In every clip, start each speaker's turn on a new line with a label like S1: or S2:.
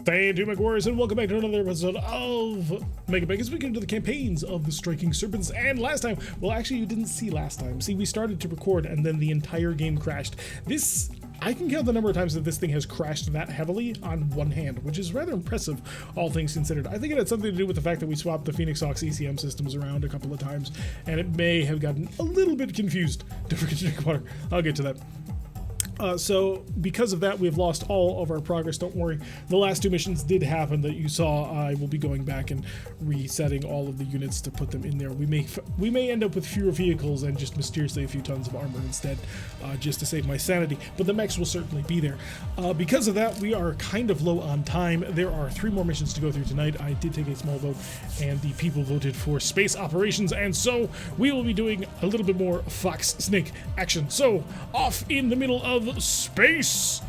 S1: Thank you, MechWarriors, and welcome back to another episode of MegaMek as we get into the campaigns of the Striking Serpents. And last time, well, actually, you didn't see last time. See, we started to record and then the entire game crashed. This, I can count the number of times that this thing has crashed that heavily on one hand, which is rather impressive, all things considered. I think it had something to do with the fact that we swapped the Phoenix Hawks ECM systems around a couple of times, and it may have gotten a little bit confused. Don't forget to drink water. I'll get to that. So because of that, we've lost all of our progress. Don't worry. The last two missions did happen that you saw. I will be going back and resetting all of the units to put them in there. We may end up with fewer vehicles and just mysteriously a few tons of armor instead, just to save my sanity. But the mechs will certainly be there. Because of that, we are kind of low on time. There are 3 more missions to go through tonight. I did take a small vote, and the people voted for space operations, and so we will be doing a little bit more Fox Snake action. So off in the middle of space,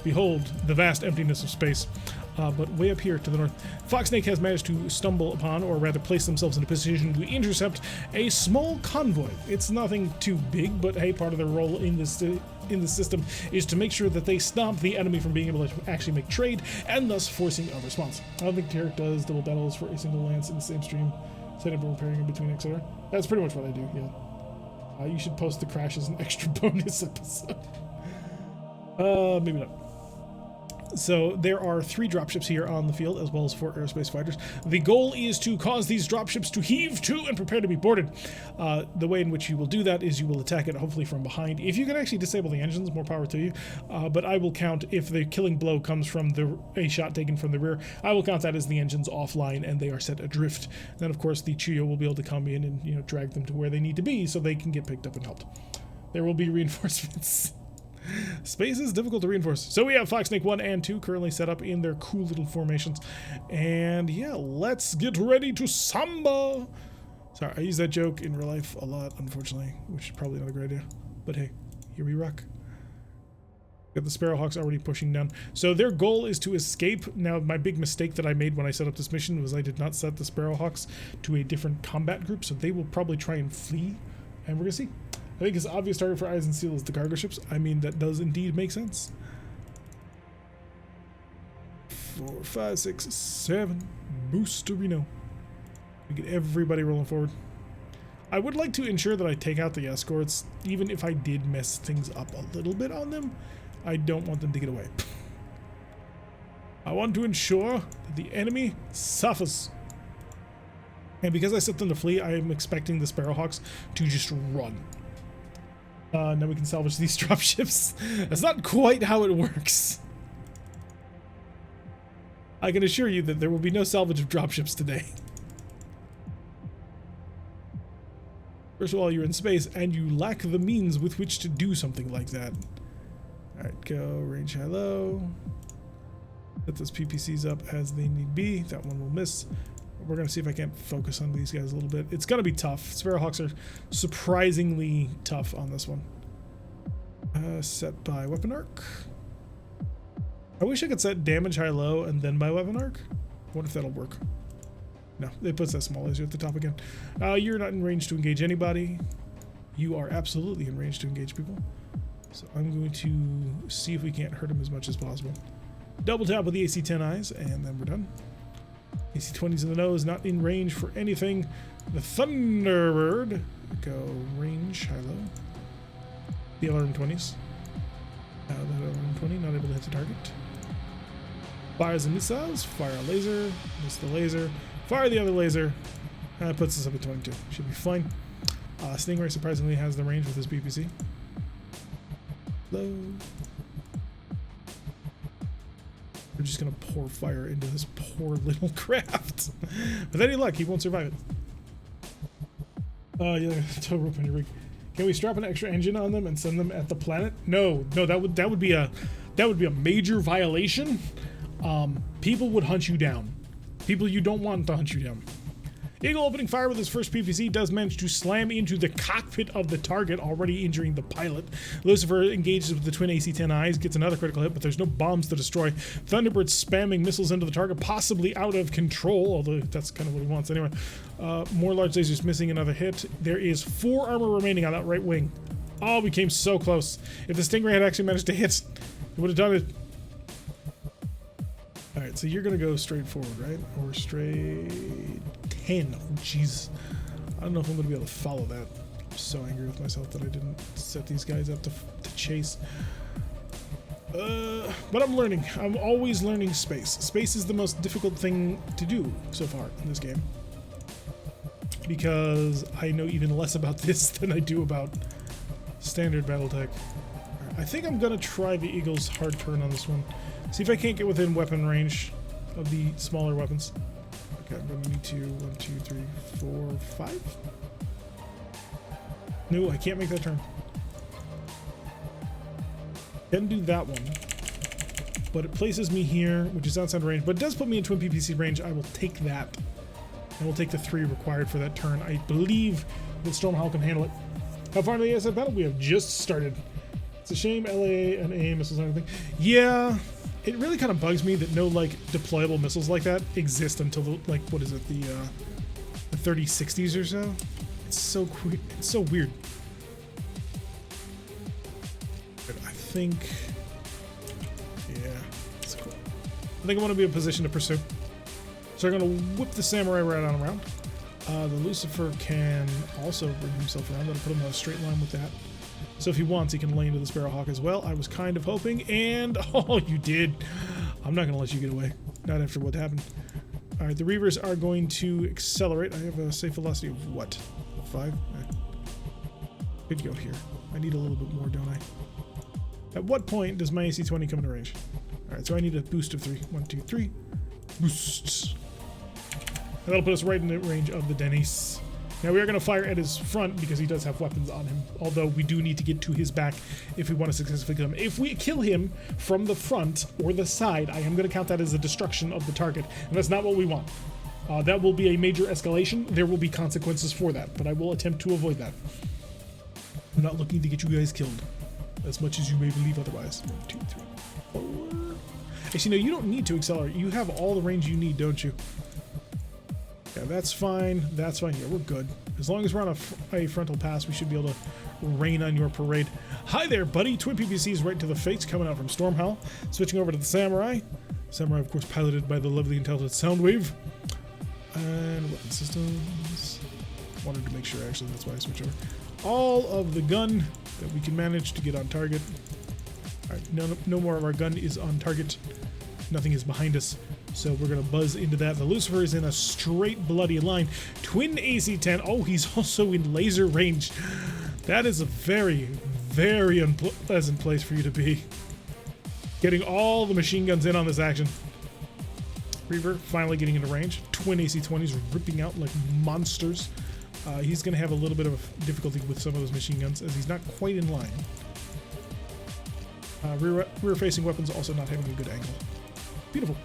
S1: behold the vast emptiness of space, but way up here to the north, Fox Snake has managed to stumble upon, or rather place themselves in a position to intercept a small convoy. It's nothing too big, but hey, part of their role in this system is to make sure that they stop the enemy from being able to actually make trade and thus forcing a response. I don't think Tarek does double battles for a single lance in the same stream, setting up and repairing in between, etc. That's pretty much what I do. Yeah, you should post the crash as an extra bonus episode. Maybe not. So there are 3 dropships here on the field, as well as 4 aerospace fighters. The goal is to cause these dropships to heave to and prepare to be boarded. The way in which you will do that is you will attack it, hopefully from behind. If you can actually disable the engines, more power to you. But I will count, if the killing blow comes from a shot taken from the rear, I will count that as the engines offline and they are set adrift. Then, of course, the Chuyo will be able to come in and drag them to where they need to be so they can get picked up and helped. There will be reinforcements. Space is difficult to reinforce. So we have Fox Snake 1 and 2 currently set up in their cool little formations. And yeah, let's get ready to samba. Sorry, I use that joke in real life a lot, unfortunately, which is probably not a great idea. But hey, here we rock. Got the Sparrowhawks already pushing down. So their goal is to escape. Now, my big mistake that I made when I set up this mission was I did not set the Sparrowhawks to a different combat group, so they will probably try and flee, and we're gonna see. I think his obvious target for Eyes and Steel is the cargo ships. I mean, that does indeed make sense. 4, 5, 6, 7. Boosterino. We get everybody rolling forward. I would like to ensure that I take out the escorts, even if I did mess things up a little bit on them. I don't want them to get away. I want to ensure that the enemy suffers. And because I set them to flee, I am expecting the Sparrowhawks to just run. Now we can salvage these dropships. That's not quite how it works. I can assure you that there will be no salvage of dropships today. First of all, you're in space and you lack the means with which to do something like that. Alright, go range high low. Set those PPCs up as they need be. That one will miss. We're going to see if I can't focus on these guys a little bit. It's going to be tough. Sparrowhawks are surprisingly tough on this one. Set by weapon arc. I wish I could set damage high low and then by weapon arc. I wonder if that'll work. No, it puts that small laser at the top again. You're not in range to engage anybody. You are absolutely in range to engage people. So I'm going to see if we can't hurt him as much as possible. Double tap with the AC-10 and then we're done. AC-20's in the nose, not in range for anything. The Thunderbird, go range, high-low. The LRM-20s. That LRM-20, not able to hit the target. Fires the missiles, fire a laser, miss the laser, fire the other laser. That puts us up at 22. Should be fine. Stingray surprisingly has the range with his BPC. Low. We're just gonna pour fire into this poor little craft. With any luck, he won't survive it. Yeah, tow rope on your rig. Can we strap an extra engine on them and send them at the planet? No, that would be a major violation. People would hunt you down. People you don't want to hunt you down. Eagle opening fire with his first PPC does manage to slam into the cockpit of the target, already injuring the pilot. Lucifer engages with the twin AC-10 gets another critical hit, but there's no bombs to destroy. Thunderbird spamming missiles into the target, possibly out of control, although that's kind of what he wants anyway. More large lasers missing another hit. There is 4 armor remaining on that right wing. Oh, we came so close. If the Stingray had actually managed to hit, it would have done it. All right, so you're gonna go straight forward, right? Or straight 10. Oh, jeez. I don't know if I'm gonna be able to follow that. I'm so angry with myself that I didn't set these guys up to chase. But I'm learning. I'm always learning space. Space is the most difficult thing to do so far in this game, because I know even less about this than I do about standard Battletech. I think I'm gonna try the Eagle's hard turn on this one. See if I can't get within weapon range of the smaller weapons. Okay, I'm gonna need to 1, 2, 3, 4, 5. No, I can't make that turn. Can do that one, but it places me here, which is outside range, but it does put me in twin PPC range. I will take that, and we'll take the 3 required for that turn. I believe that Stormhowl can handle it. How far into the ASF battle? We have just started. It's a shame LA and AA missiles and everything. Yeah, it really kind of bugs me that no like deployable missiles like that exist until the, like, what is it, the 3060s or so. It's so weird. I think, yeah, that's cool. I think I want to be in a position to pursue. So I'm going to whip the Samurai right on around. The Lucifer can also bring himself around. That'll put him on a straight line with that. So if he wants, he can lay into the Sparrowhawk as well. I was kind of hoping, and oh, you did. I'm not going to let you get away. Not after what happened. All right, the Reavers are going to accelerate. I have a safe velocity of what? 5? Could go here. I need a little bit more, don't I? At what point does my AC-20 come into range? All right, so I need a boost of 3. 1, 2, 3. Boosts. And that'll put us right in the range of the Denise. Now we are going to fire at his front because he does have weapons on him, although we do need to get to his back if we want to successfully kill him. If we kill him from the front or the side, I am going to count that as a destruction of the target, and that's not what we want. That will be a major escalation. There will be consequences for that, but I will attempt to avoid that. I'm not looking to get you guys killed, as much as you may believe otherwise. 1, 2, 3, 4. Actually, no, you don't need to accelerate. You have all the range you need, don't you? Yeah, that's fine. That's fine. Yeah, we're good. As long as we're on a frontal pass, we should be able to rain on your parade. Hi there, buddy. Twin PPCs right to the face coming out from Stormhowl. Switching over to the Samurai. Samurai, of course, piloted by the lovely intelligent Soundwave. And weapon systems. Wanted to make sure, actually, that's why I switched over. All of the gun that we can manage to get on target. All right, no more of our gun is on target. Nothing is behind us. So we're going to buzz into that. The Lucifer is in a straight bloody line. Twin AC-10. Oh, he's also in laser range. That is a very, very unpleasant place for you to be. Getting all the machine guns in on this action. Reaver finally getting into range. Twin AC-20s ripping out like monsters. He's going to have a little bit of difficulty with some of those machine guns as he's not quite in line. Rear facing weapons also not having a good angle. Beautiful.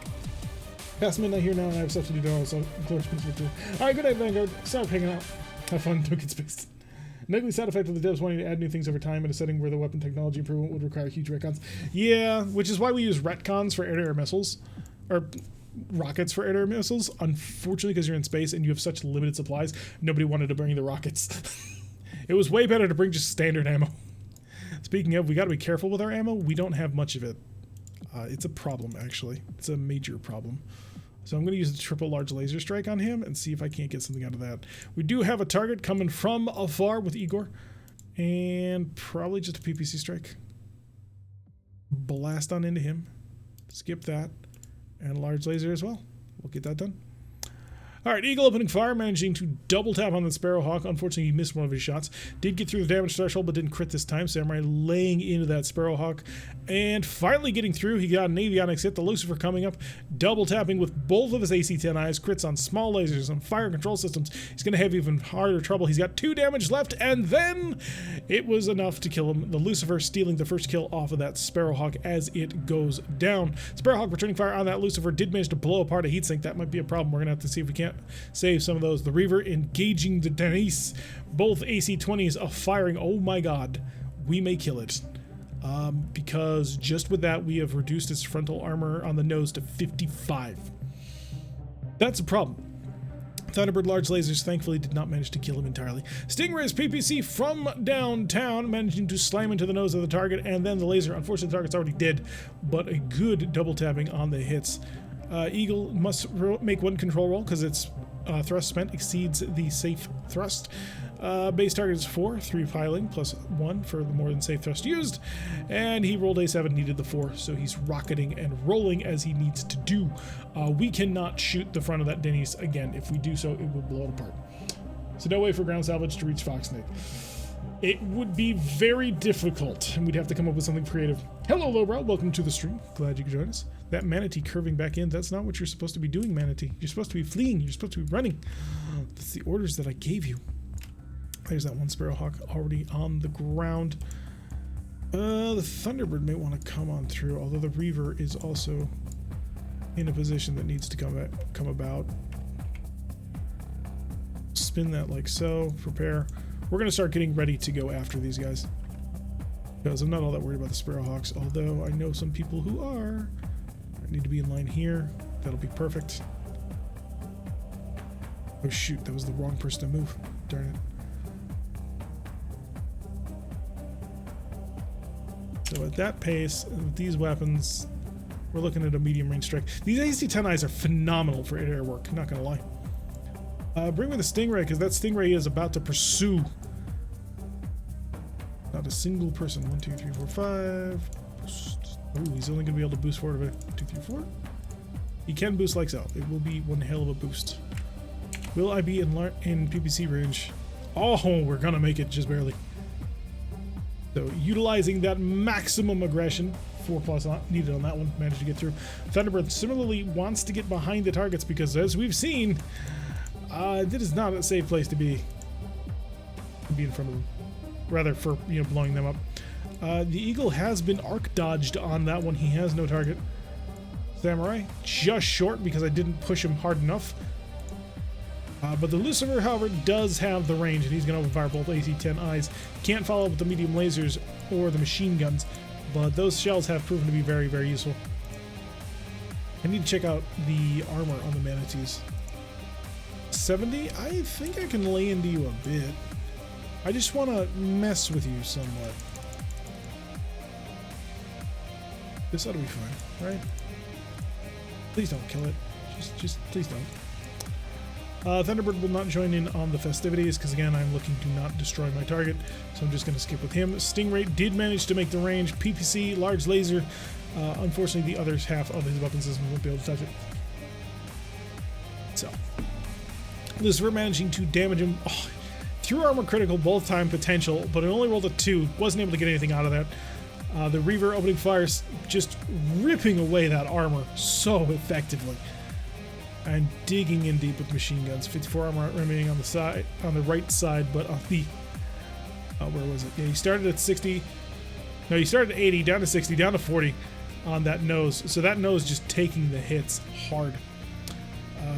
S1: Past midnight here now, and I have stuff to do tomorrow, so of course, peace with you. Alright, good night, Vanguard. Stop hanging out. Have fun, don't get spaced. An ugly side effect of the devs wanting to add new things over time in a setting where the weapon technology improvement would require huge retcons. Yeah, which is why we use retcons for air-to-air missiles, or rockets for air-to-air missiles. Unfortunately, because you're in space and you have such limited supplies, nobody wanted to bring the rockets. It was way better to bring just standard ammo. Speaking of, we got to be careful with our ammo. We don't have much of it. It's a problem, actually. It's a major problem. So I'm going to use the triple large laser strike on him and see if I can't get something out of that. We do have a target coming from afar with Igor. And probably just a PPC strike. Blast on into him. Skip that. And large laser as well. We'll get that done. Alright, Eagle opening fire, managing to double tap on the Sparrowhawk. Unfortunately, he missed one of his shots. Did get through the damage threshold, but didn't crit this time. Samurai laying into that Sparrowhawk. And finally getting through, he got an avionics hit. The Lucifer coming up, double tapping with both of his AC-10Is. Crits on small lasers and fire control systems. He's going to have even harder trouble. He's got 2 damage left, and then it was enough to kill him. The Lucifer stealing the first kill off of that Sparrowhawk as it goes down. Sparrowhawk returning fire on that Lucifer did manage to blow apart a heatsink. That might be a problem. We're going to have to see if we can't save some of those. The Reaver engaging the Denise. Both AC-20s are firing. Oh my god. We may kill it. Because just with that, we have reduced its frontal armor on the nose to 55. That's a problem. Thunderbird large lasers thankfully did not manage to kill him entirely. Stingray's PPC from downtown, managing to slam into the nose of the target, and then the laser. Unfortunately, the target's already dead, but a good double tapping on the hits. Eagle must make one control roll because its thrust spent exceeds the safe thrust. Base target is 4, 3 piling, plus 1 for the more than safe thrust used. And he rolled a 7, needed the 4, so he's rocketing and rolling as he needs to do. We cannot shoot the front of that Denny's again. If we do so, it will blow it apart. So no way for ground salvage to reach Foxnake. It would be very difficult, and we'd have to come up with something creative. Hello, Lowbrow. Welcome to the stream. Glad you could join us. That manatee curving back in, that's not what you're supposed to be doing, manatee. You're supposed to be fleeing. You're supposed to be running. That's the orders that I gave you. There's that one Sparrowhawk already on the ground. The Thunderbird may want to come on through, although the Reaver is also in a position that needs to come about. Spin that like so. Prepare. We're going to start getting ready to go after these guys. Because I'm not all that worried about the Sparrowhawks, although I know some people who are. I need to be in line here. That'll be perfect. Oh shoot, that was the wrong person to move. Darn it. So at that pace, with these weapons, we're looking at a medium range strike. These AC-10Is are phenomenal for air work, not going to lie. Bring me the Stingray, because that Stingray is about to pursue. Not a single person. 1, 2, 3, 4, 5. Ooh, he's only going to be able to boost forward of it. 2, 3, 4. He can boost like so. It will be one hell of a boost. Will I be in PPC range? Oh, we're going to make it just barely. So, utilizing that maximum aggression. 4+ needed on that one. Managed to get through. Thunderbird similarly wants to get behind the targets because, as we've seen, this is not a safe place to be in front of them. Rather, for blowing them up. The Eagle has been arc dodged on that one. He has no target. Samurai just short because I didn't push him hard enough. But the Lucifer, however, does have the range, and he's going to fire both AC-10Is. Can't follow up with the medium lasers or the machine guns, but those shells have proven to be very, very useful. I need to check out the armor on the manatees. 70? I think I can lay into you a bit. I just want to mess with you somewhat. This ought to be fine, right? Please don't kill it. Just please don't. Thunderbird will not join in on the festivities because, again, I'm looking to not destroy my target, so I'm just going to skip with him. Stingray did manage to make the range. PPC, large laser. Unfortunately, the other half of his weapon system won't be able to touch it. So, Lucifer managing to damage him. Oh, through armor critical both time potential, but it only rolled a 2. Wasn't able to get anything out of that. The Reaver opening fires, just ripping away that armor so effectively. And digging in deep with machine guns. 54 armor remaining on the right side, but on the where was it? Yeah, he started at 60. No, he started at 80, down to 60, down to 40 on that nose. So that nose just taking the hits hard.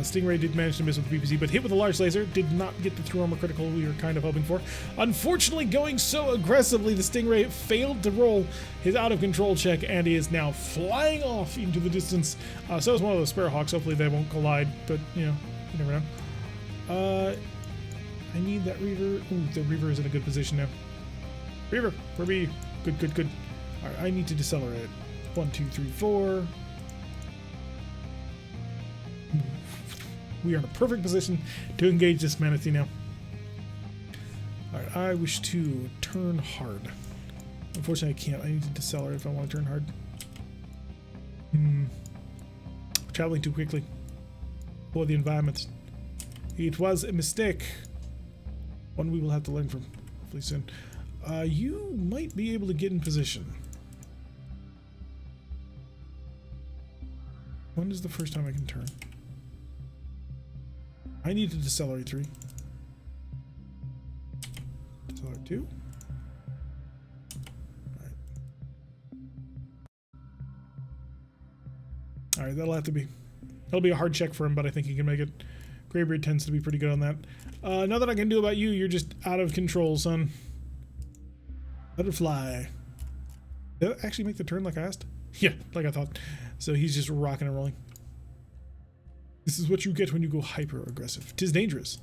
S1: Stingray did manage to miss with the PPC, but hit with a large laser. Did not get the through armor critical we were kind of hoping for. Unfortunately, going so aggressively, the Stingray failed to roll his out of control check, and he is now flying off into the distance. So is one of those Sparrowhawks. Hopefully they won't collide, but you never know. I need that Reaver. Ooh, the Reaver is in a good position now. Reaver, where be you? Good. All right, I need to decelerate. 1, 2, 3, 4. We are in a perfect position to engage this manatee now. Alright, I wish to turn hard. Unfortunately, I can't. I need to decelerate if I want to turn hard. Traveling too quickly for the environment. It was a mistake. One we will have to learn from hopefully soon. You might be able to get in position. When is the first time I can turn? I need to decelerate 3. Decelerate 2. Alright, that'll be a hard check for him, but I think he can make it. Greybeard tends to be pretty good on that. Nothing I can do about you. You're just out of control, son. Let it fly. Did it actually make the turn like I asked? Yeah, like I thought. So he's just rocking and rolling. This is what you get when you go hyper aggressive. 'Tis dangerous.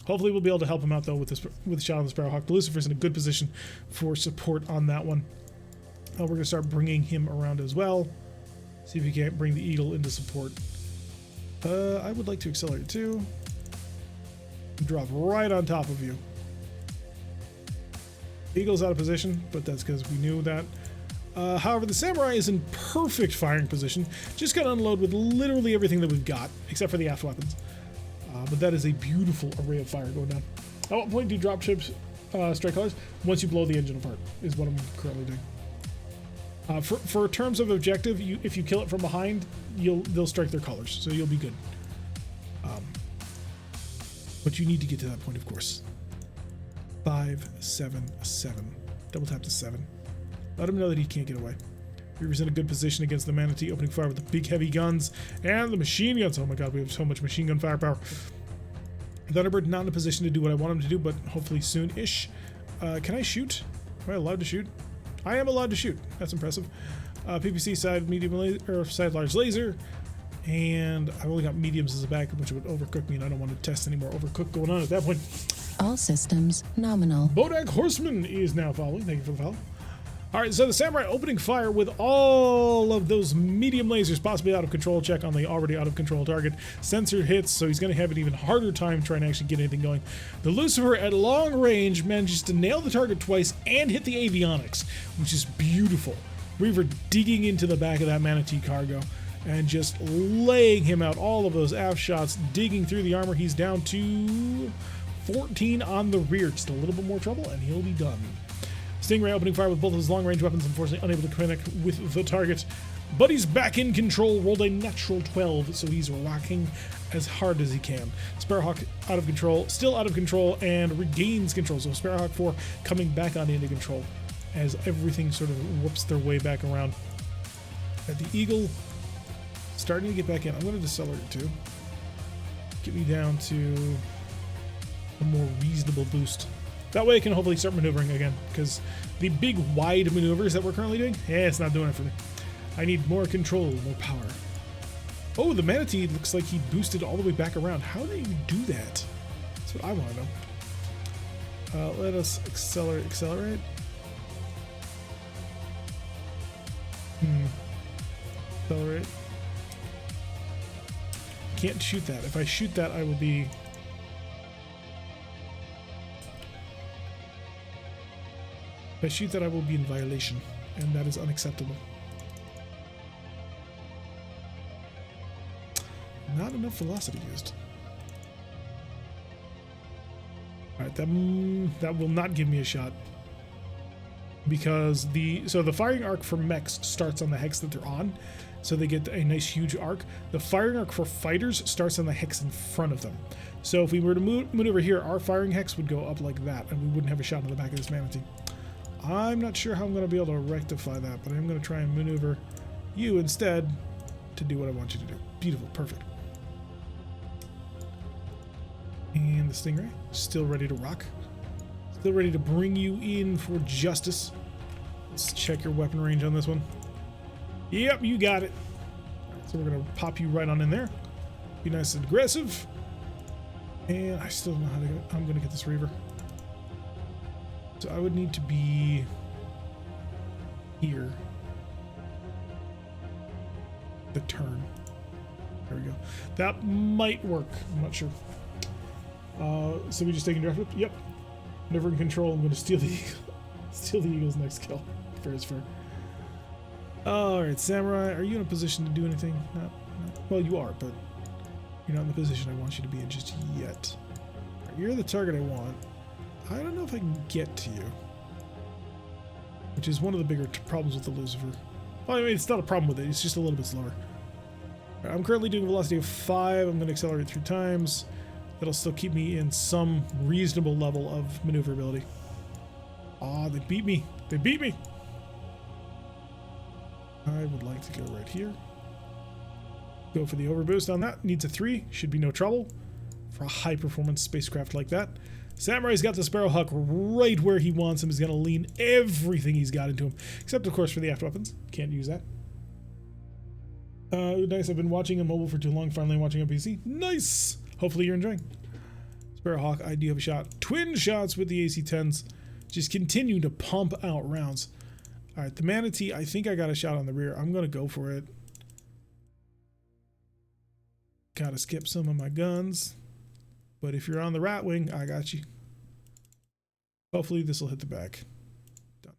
S1: Hopefully we'll be able to help him out though with Shadow and the Sparrowhawk. The Lucifer's in a good position for support on that one. We're gonna start bringing him around as well. See if you can't bring the Eagle into support. I would like to accelerate too. Drop right on top of you. Eagle's out of position, but that's because we knew that. However, the Samurai is in perfect firing position. Just got to unload with literally everything that we've got, except for the aft weapons. But that is a beautiful array of fire going down. At what point do dropships strike colors? Once you blow the engine apart, is what I'm currently doing. For terms of objective, if you kill it from behind, they'll strike their colors, so you'll be good. But you need to get to that point, of course. 5, 7, 7. Double tap to 7. Let him know that he can't get away. Reaver's in a good position against the Manatee, opening fire with the big heavy guns and the machine guns. Oh my god, we have so much machine gun firepower. Thunderbird not in a position to do what I want him to do, but hopefully soon-ish. Can I shoot? Am I allowed to shoot? I am allowed to shoot. That's impressive. PPC side medium laser, or side large laser. And I've only got mediums as a backup, which would overcook me, and I don't want to test any more overcook going on at that point.
S2: All systems nominal.
S1: Bodak Horseman is now following. Thank you for the follow. All right, so the Samurai opening fire with all of those medium lasers possibly out of control. Check on the already out of control target. Sensor hits, so he's going to have an even harder time trying to actually get anything going. The Lucifer at long range manages to nail the target twice and hit the avionics, which is beautiful. Reaver digging into the back of that Manatee cargo and just laying him out. All of those aft shots digging through the armor. He's down to 14 on the rear. Just a little bit more trouble, and he'll be done. Stingray opening fire with both of his long-range weapons, unfortunately unable to connect with the target. But he's back in control, rolled a natural 12, so he's rocking as hard as he can. Sparrowhawk out of control, still out of control, and regains control. So Sparrowhawk 4 coming back on into control as everything sort of whoops their way back around. At the Eagle starting to get back in. I'm going to decelerate too. Get me down to a more reasonable boost. That way I can hopefully start maneuvering again, because the big wide maneuvers that we're currently doing, it's not doing it for me. I need more control, more power. Oh, the Manatee looks like he boosted all the way back around. How did he do that? That's what I want to know. Let us accelerate. Accelerate. Can't shoot that. If I shoot that, I will be... If I shoot that, I will be in violation, and that is unacceptable. Not enough velocity used. Alright, that will not give me a shot. Because the firing arc for mechs starts on the hex that they're on, so they get a nice huge arc. The firing arc for fighters starts on the hex in front of them. So if we were to maneuver here, our firing hex would go up like that, and we wouldn't have a shot in the back of this Manatee. I'm not sure how I'm going to be able to rectify that, but I'm going to try and maneuver you instead to do what I want you to do. Beautiful, perfect. And the Stingray, still ready to rock. Still ready to bring you in for justice. Let's check your weapon range on this one. Yep, you got it. So we're going to pop you right on in there. Be nice and aggressive. And I still don't know how to I'm going to get this Reaver. So I would need to be here. The turn. There we go. That might work. I'm not sure. So we just taking draft whip? Yep. Never in control. I'm going to steal the Eagle's next kill. Fair is fair. Alright, Samurai, are you in a position to do anything? Not, well, you are, but you're not in the position I want you to be in just yet. Right, you're the target I want. I don't know if I can get to you. Which is one of the bigger problems with the Lucifer. Well, I mean, it's not a problem with it. It's just a little bit slower. Right, I'm currently doing a velocity of 5. I'm going to accelerate 3 times. That'll still keep me in some reasonable level of maneuverability. Aw, they beat me. They beat me. I would like to go right here. Go for the overboost on that. Needs a 3. Should be no trouble for a high-performance spacecraft like that. Samurai's got the Sparrowhawk right where he wants him. He's going to lean everything he's got into him. Except, of course, for the aft weapons. Can't use that. Nice. I've been watching on mobile for too long. Finally watching on PC. Nice. Hopefully you're enjoying. Sparrowhawk, I do have a shot. Twin shots with the AC-10s. Just continue to pump out rounds. All right, the Manatee, I think I got a shot on the rear. I'm going to go for it. Gotta skip some of my guns. But if you're on the right wing, I got you. Hopefully this will hit the back. Done.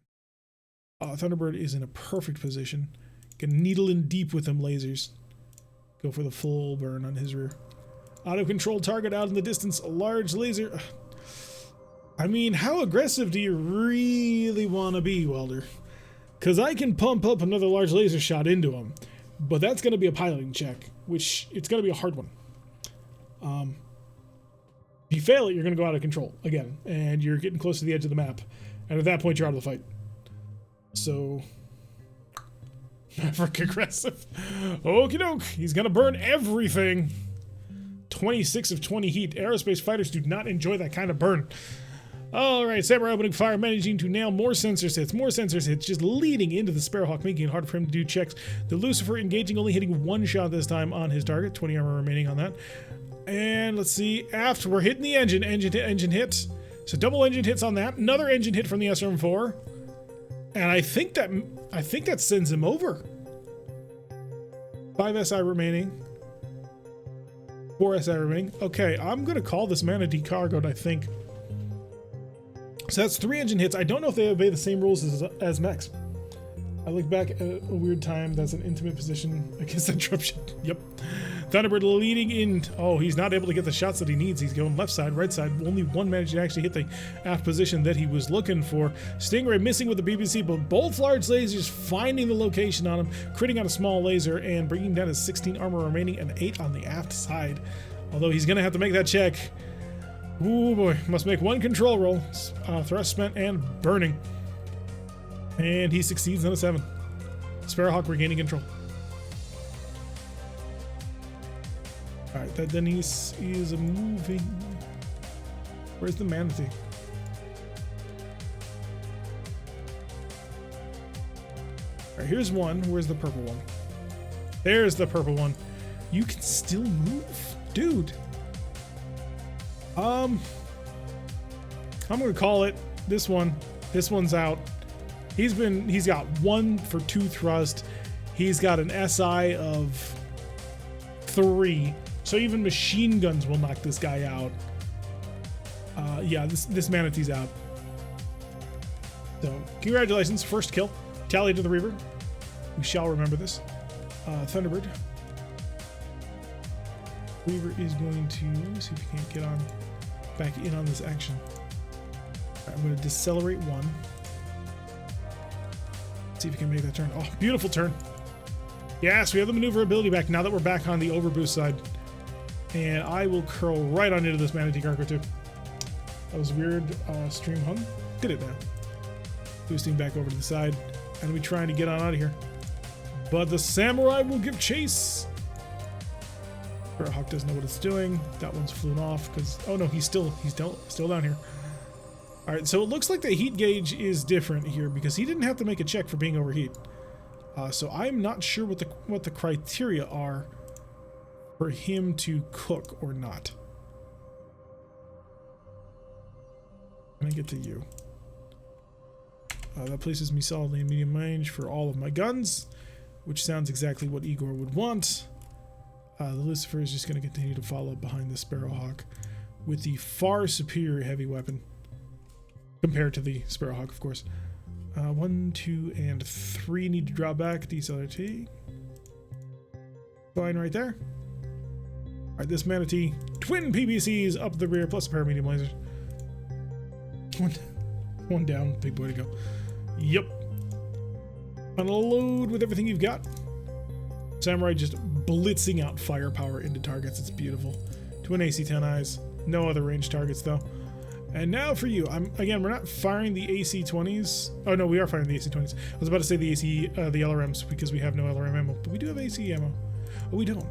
S1: Thunderbird is in a perfect position. Can needle in deep with them lasers. Go for the full burn on his rear. Auto control target out in the distance. A large laser. I mean, how aggressive do you really want to be, Welder? Because I can pump up another large laser shot into him. But that's going to be a piloting check, which it's going to be a hard one. If you fail it, you're going to go out of control again, and you're getting close to the edge of the map. And at that point, you're out of the fight. So, maverick aggressive. Okie doke. He's going to burn everything. 26 of 20 heat. Aerospace fighters do not enjoy that kind of burn. Alright, Samurai opening fire, managing to nail more sensors hits, just leading into the Sparrowhawk, making it hard for him to do checks. The Lucifer engaging, only hitting one shot this time on his target, 20 armor remaining on that. And let's see, aft, we're hitting the engine hit. So double engine hits on that, another engine hit from the SRM-4. And I think that sends him over. 5 SI remaining. 4 SI remaining. Okay, I'm gonna call this mana decargoed, I think. So that's 3 engine hits. I don't know if they obey the same rules as mechs. I look back at a weird time. That's an intimate position against that dropship. Yep. Thunderbird leading in. Oh, he's not able to get the shots that he needs. He's going left side, right side. Only one managed to actually hit the aft position that he was looking for. Stingray missing with the BBC, but both large lasers finding the location on him, critting out a small laser and bringing down his 16 armor remaining and 8 on the aft side. Although he's going to have to make that check. Ooh boy, must make one control roll. Thrust spent and burning. And he succeeds on a 7. Sparrowhawk regaining control. Alright, that Denise is moving. Where's the manatee? Alright, here's one. Where's the purple one? There's the purple one. You can still move? Dude. I'm gonna call it this one. This one's out. He's got 1 for 2 thrust. He's got an SI of 3. So even machine guns will knock this guy out. Yeah, this manatee's out. So congratulations, first kill. Tally to the Reaver. We shall remember this. Thunderbird. Reaver is going to see if he can't get on back in on this action. Right, I'm going to decelerate 1. See if we can make that turn. Oh, beautiful turn. Yes, we have the maneuverability back now that we're back on the overboost side. And I will curl right on into this manatee cargo too. That was weird. Stream hung. Did it now. Boosting back over to the side. And we trying to get on out of here. But the samurai will give chase. Hawk doesn't know what it's doing. That one's flown off because oh no, he's still down here. All right, so it looks like the heat gauge is different here because he didn't have to make a check for being overheat. So I'm not sure what the criteria are for him to cook or not. Can I get to you? That places me solidly in medium range for all of my guns, which sounds exactly what Igor would want. The Lucifer is just going to continue to follow behind the Sparrowhawk with the far superior heavy weapon compared to the Sparrowhawk, of course. 1, 2, and 3 need to draw back. Decelerate. Fine right there. All right, this manatee. Twin PBCs up the rear plus a pair of medium lasers. One down. Big boy to go. Yep. Unload with everything you've got. Samurai just blitzing out firepower into targets. It's beautiful. Twin AC-10 eyes. No other range targets though. And now for you. Again, we're not firing the AC-20s. Oh no, we are firing the AC-20s. I was about to say the LRMs because we have no LRM ammo, but we do have AC ammo. Oh, we don't.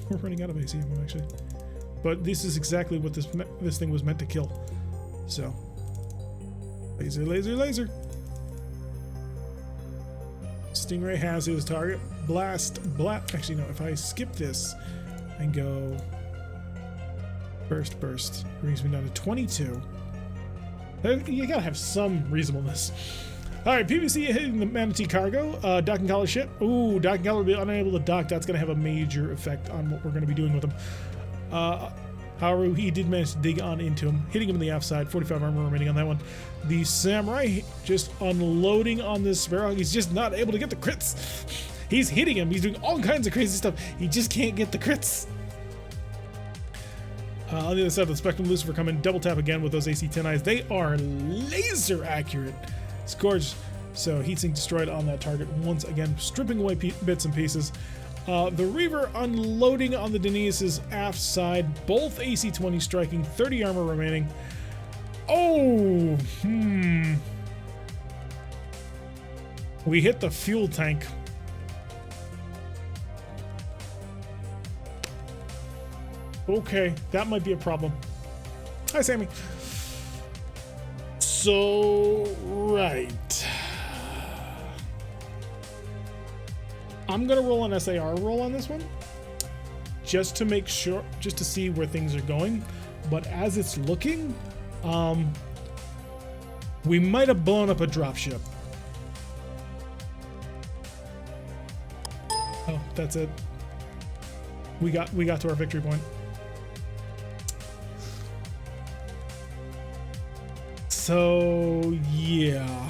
S1: We're running out of AC ammo actually. But this is exactly what this thing was meant to kill. So, laser, laser, laser. Stingray has his target. Blast. Actually, no. If I skip this and go burst, brings me down to 22. You gotta have some reasonableness. All right, PVC hitting the Manatee cargo. Docking collar ship. Ooh, docking collar will be unable to dock. That's going to have a major effect on what we're going to be doing with him. However, he did manage to dig on into him, hitting him in the aft side. 45 armor remaining on that one. The samurai just unloading on this Sparrow. He's just not able to get the crits. He's hitting him. He's doing all kinds of crazy stuff. He just can't get the crits. On the other side of the spectrum, Lucifer coming double tap again with those AC-10 eyes. They are laser accurate. It's gorgeous. So heatsink destroyed on that target once again, stripping away bits and pieces. The Reaver unloading on the Denise's aft side. Both AC-20 striking. 30 armor remaining. Oh, we hit the fuel tank. Okay, that might be a problem. Hi, Sammy. So, right. I'm going to roll an SAR roll on this one. Just to make sure, just to see where things are going. But as it's looking, we might have blown up a dropship. Oh, that's it. We got to our victory point. So, yeah.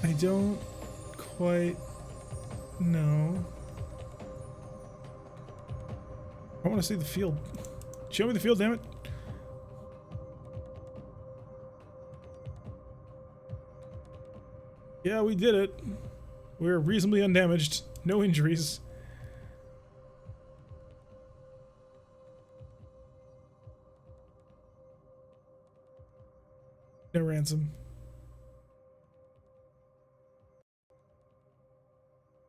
S1: I don't quite know. I want to see the field. Show me the field, damn it. Yeah, we did it. We're reasonably undamaged. No injuries. No ransom.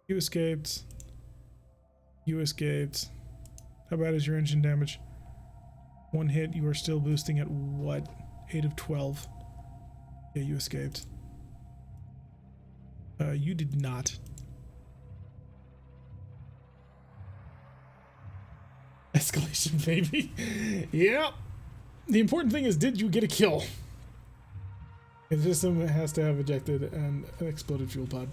S1: You escaped. You escaped. How bad is your engine damage? One hit, you are still boosting at what? 8 of 12. Yeah, you escaped. You did not. Escalation, baby. Yeah. The important thing is, did you get a kill? The system has to have ejected an exploded fuel pod.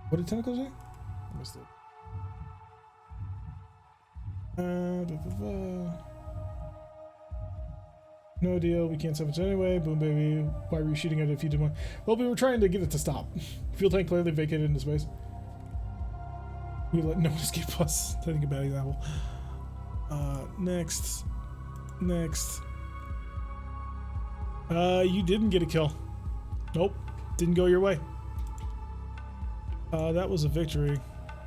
S1: What did Tentacle say? I missed it. No deal, we can't salvage it anyway. Boom, baby. Why were you shooting at it if you didn't want? Well, we were trying to get it to stop. Fuel tank clearly vacated into space. We let no one escape us. I think a bad example. Next. You didn't get a kill. Nope. Didn't go your way. That was a victory.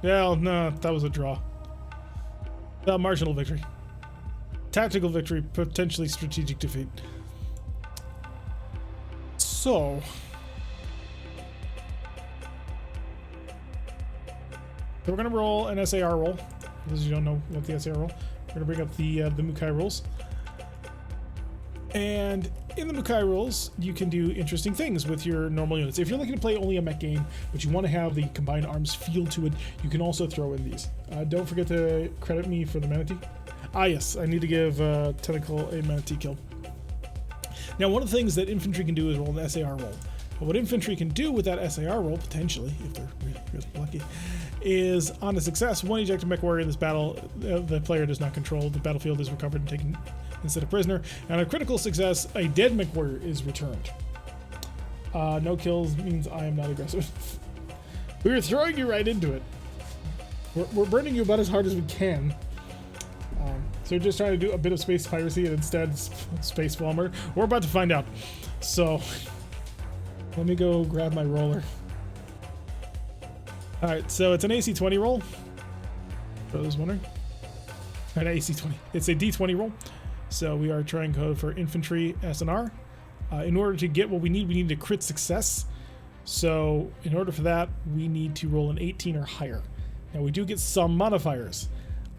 S1: Yeah, no, that was a draw. Marginal victory. Tactical victory, potentially strategic defeat. So we're gonna roll an SAR roll. For those of you who don't know what the SAR roll, we're gonna bring up the Mukai rolls. And in the Mukai rolls, you can do interesting things with your normal units. If you're looking to play only a mech game, but you want to have the combined arms feel to it, you can also throw in these. Don't forget to credit me for the Manatee. Yes, I need to give Tentacle a Manatee kill. Now, one of the things that infantry can do is roll an SAR roll. But what infantry can do with that SAR roll, potentially, if they're really lucky, is on a success, one ejected mech warrior in this battle the player does not control. The battlefield is recovered and taken instead of prisoner. And on a critical success, a dead mech warrior is returned. No kills means I am not aggressive. We were throwing you right into it. We're burning you about as hard as we can. So we're just trying to do a bit of space piracy and instead space fall murder. We're about to find out. So let me go grab my roller. All right, so it's an AC-20 roll. For those wondering. An AC-20. It's a D20 roll. So we are trying code for infantry SNR. In order to get what we need a crit success. So in order for that, we need to roll an 18 or higher. Now we do get some modifiers.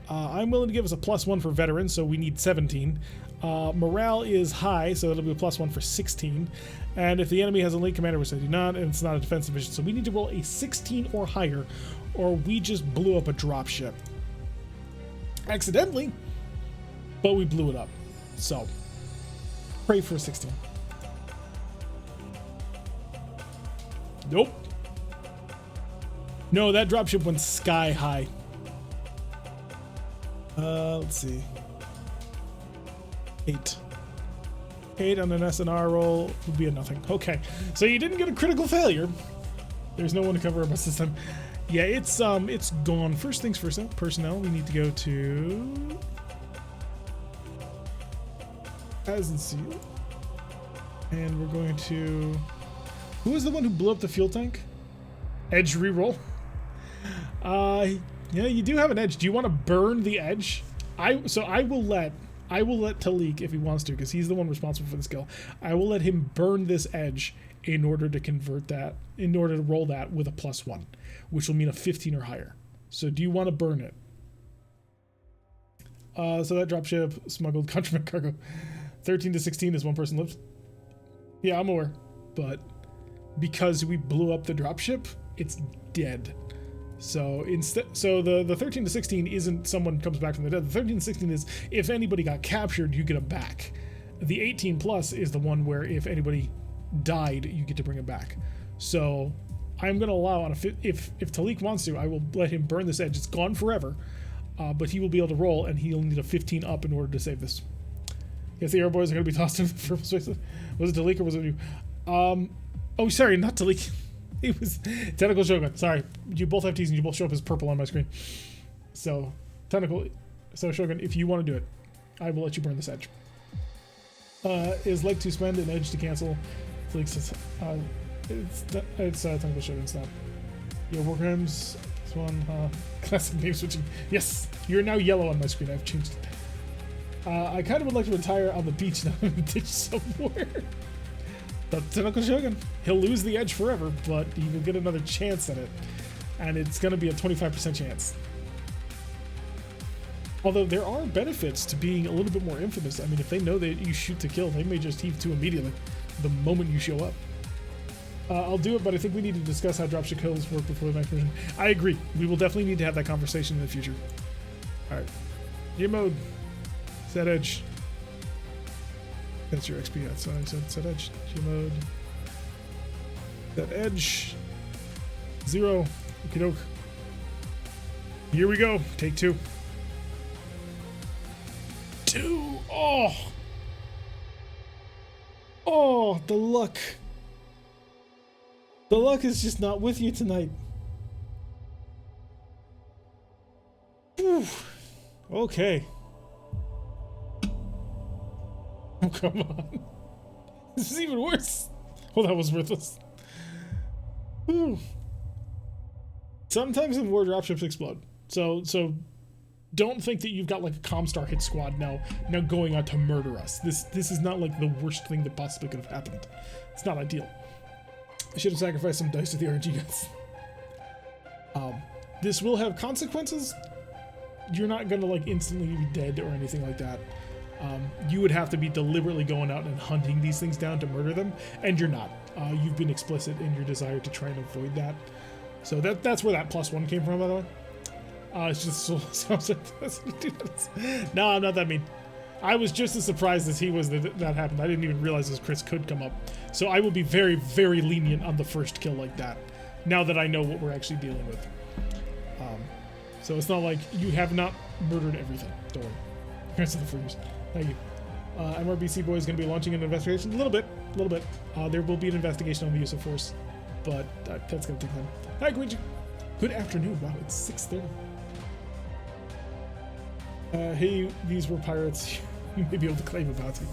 S1: I'm willing to give us a +1 for veterans, so we need 17. Morale is high, so it'll be a +1 for 16. And if the enemy has a elite commander, which they do not, and it's not a defensive mission, so we need to roll a 16 or higher, or we just blew up a dropship. Accidentally. but we blew it up. So pray for a 16. Nope. No, that dropship went sky high. Let's see. 8 on an SNR roll would be a nothing. Okay, so you didn't get a critical failure. There's no one to cover us this time. Yeah, it's gone. First things first. Personnel. We need to go to as and seal, and we're going to. Who was the one who blew up the fuel tank? Edge reroll. Yeah, you do have an edge. Do you want to burn the edge? I will let Talik, if he wants to, because he's the one responsible for the skill. I will let him burn this edge in order to convert that, in order to roll that with a +1, which will mean a 15 or higher. So do you want to burn it? So that dropship smuggled contraband cargo. 13 to 16 is one person lives. Yeah, I'm aware, but because we blew up the dropship, it's dead. So the 13 to 16 isn't someone comes back from the dead. The 13 to 16 is if anybody got captured, you get them back. The 18 plus is the one where if anybody died, you get to bring it back. So I'm going to allow on if Talik wants to, I will let him burn this edge. It's gone forever, but he will be able to roll, and he'll need a 15 up in order to save this. Yes, the air boys are going to be tossed in the first place. Was it Talik or was it you? Oh, sorry, not Talik. It was Tentacle Shogun. Sorry, you both have T's and you both show up as purple on my screen. So, Shogun, if you want to do it, I will let you burn this edge. Is like to spend an edge to cancel. Talik says, it's Tentacle Shogun. It's not. Your Wargames. This one, classic name switching. Yes, you're now yellow on my screen. I've changed it. I kind of would like to retire on the beach now in a ditch somewhere. The Tentacle Shogun. He'll lose the edge forever, but he will get another chance at it. And it's going to be a 25% chance. Although there are benefits to being a little bit more infamous. I mean, if they know that you shoot to kill, they may just heave to immediately the moment you show up. I'll do it, but I think we need to discuss how dropship kills work before the next version. I agree. We will definitely need to have that conversation in the future. Alright. Gear mode. Set edge. That's your XP. That's what I said. Set edge. Gear mode. Set edge. 0. Okie doke. Here we go. Take 2. 2. Oh. Oh, the luck. The luck is just not with you tonight. Whew. Okay. Oh, come on. This is even worse. Oh, that was worthless. Whew. Sometimes in war, dropships explode. So don't think that you've got like a Comstar hit squad now going out to murder us. This is not like the worst thing that possibly could have happened. It's not ideal. I should have sacrificed some dice to the RNG guns. This will have consequences. You're not gonna like instantly be dead or anything like that. You would have to be deliberately going out and hunting these things down to murder them, and you're not. You've been explicit in your desire to try and avoid that. So that's where that +1 came from, by the way. It's just so no, I'm not that mean. I was just as surprised as he was that happened. I didn't even realize his crits could come up. So I will be very, very lenient on the first kill like that, now that I know what we're actually dealing with. So it's not like you have not murdered everything. Don't worry. Congrats to the freeze. Thank you. MRBC boy is going to be launching an investigation. A little bit. There will be an investigation on the use of force, but that's going to take time. Hi, Luigi. Good afternoon. Wow, it's 6:30. Hey, these were pirates. You may be able to claim a bounty.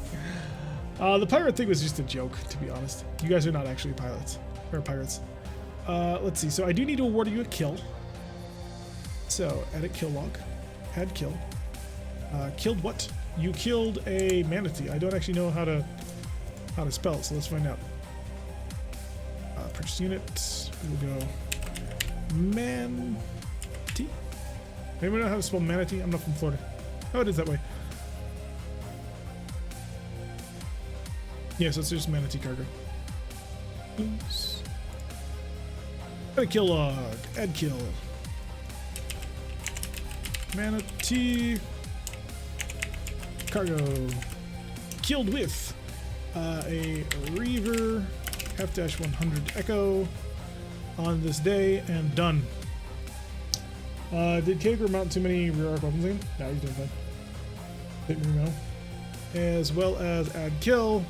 S1: The pirate thing was just a joke, to be honest. You guys are not actually pilots or pirates. Let's see. So I do need to award you a kill. So edit kill log. Add kill. Killed what? You killed a manatee. I don't actually know how to spell it, so let's find out. Purchase unit. We'll go manatee. Anyone know how to spell manatee? I'm not from Florida. Oh, it is that way. Yeah, so it's just manatee cargo. Oops. Add kill log. Add kill. cargo. Killed with a Reaver F-100 Echo on this day, and done. Did Kager mount too many rear arc weapons again? No, he's doing fine. Didn't know. As well as add kill.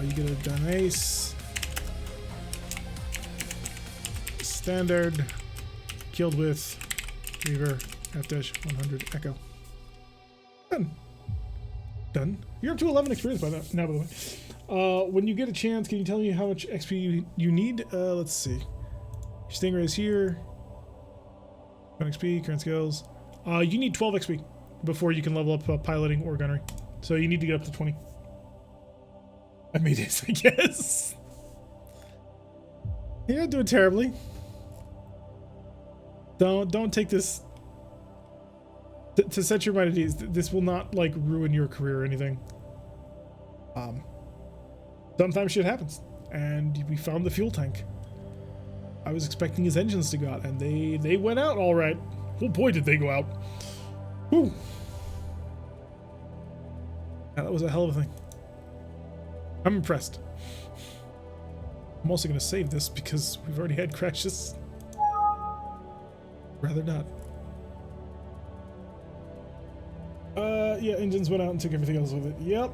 S1: You get a done ace. Standard. Killed with Reaver F-100 Echo. Done. Done. You're up to 11 experience by now, by the way. When you get a chance, can you tell me how much XP you need? Let's see. Stingray is here. 1 XP, current skills. You need 12 XP before you can level up piloting or gunnery. So you need to get up to 20. I made it, I guess. You're not doing terribly. Don't take this to set your mind at ease. This will not like ruin your career or anything. Sometimes shit happens, and we found the fuel tank. I was expecting his engines to go out, and they went out all right. Oh boy, did they go out! Whew. Yeah, that was a hell of a thing. I'm impressed. I'm also going to save this because we've already had crashes. Rather not. Yeah, engines went out and took everything else with it. Yep.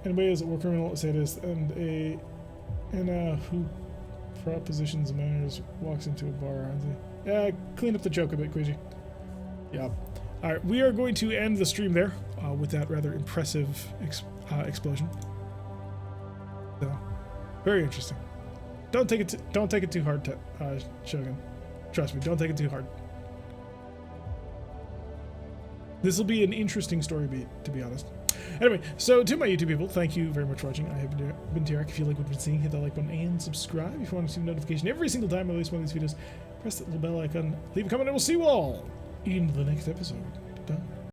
S1: Anybody is a war criminal, sadist, and who propositions manners walks into a bar. Clean up the joke a bit, Queasy. Yep. All right, we are going to end the stream there with that rather impressive explosion. So, very interesting. Don't take it too hard, Shogun. Trust me, don't take it too hard. This will be an interesting story beat, to be honest. Anyway, so to my YouTube people, thank you very much for watching. I have been Derek. If you like what you've been seeing, hit that like button and subscribe. If you want to receive a notification every single time I release one of these videos, press that little bell icon, leave a comment, and we'll see you all in the next episode. Done.